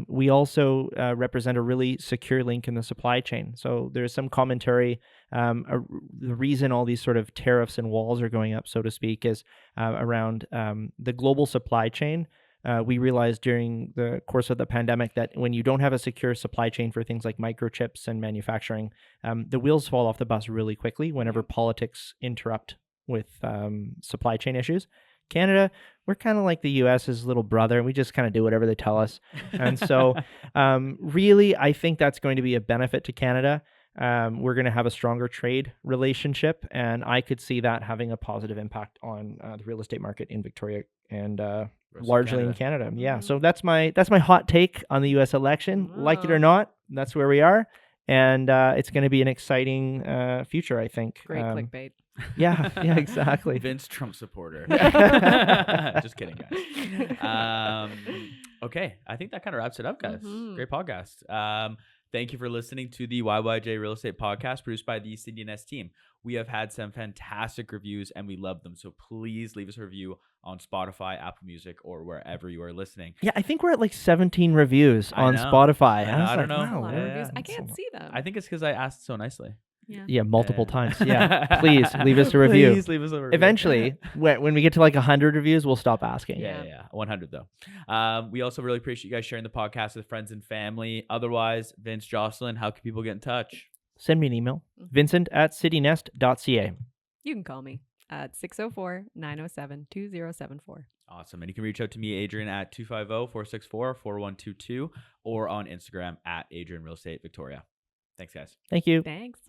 We also represent a really secure link in the supply chain. So there's some commentary. The reason all these sort of tariffs and walls are going up, so to speak, is around the global supply chain. We realized during the course of the pandemic that when you don't have a secure supply chain for things like microchips and manufacturing, the wheels fall off the bus really quickly whenever politics interrupt with supply chain issues. Canada, we're kind of like the US's little brother. We just kind of do whatever they tell us. And so really, I think that's going to be a benefit to Canada. We're going to have a stronger trade relationship, and I could see that having a positive impact on the real estate market in Victoria and largely in Canada. Yeah, so that's my hot take on the U.S. election. Like it or not, that's where we are. And it's going to be an exciting future, I think. Great clickbait. Yeah, exactly. Vince Trump supporter. Just kidding, guys. Okay, I think that kind of wraps it up, guys. Great podcast. Thank you for listening to the YYJ Real Estate Podcast produced by the CDNS team. We have had some fantastic reviews and we love them. So please leave us a review on Spotify, Apple Music, or wherever you are listening. Yeah, I think we're at like 17 reviews on Spotify. I don't know. Wow, I can't see them. I think it's because I asked so nicely. Yeah, multiple times. Yeah, please leave us a review. Please leave us a review. Eventually, when we get to like 100 reviews, we'll stop asking. Yeah. 100 though. We also really appreciate you guys sharing the podcast with friends and family. Otherwise, Vince, Jocelyn, how can people get in touch? Send me an email, vincent@citynest.ca. You can call me at 604-907-2074. Awesome. And you can reach out to me, Adrian, at 250-464-4122 or on Instagram at Adrian Real Estate Victoria. Thanks, guys. Thank you. Thanks.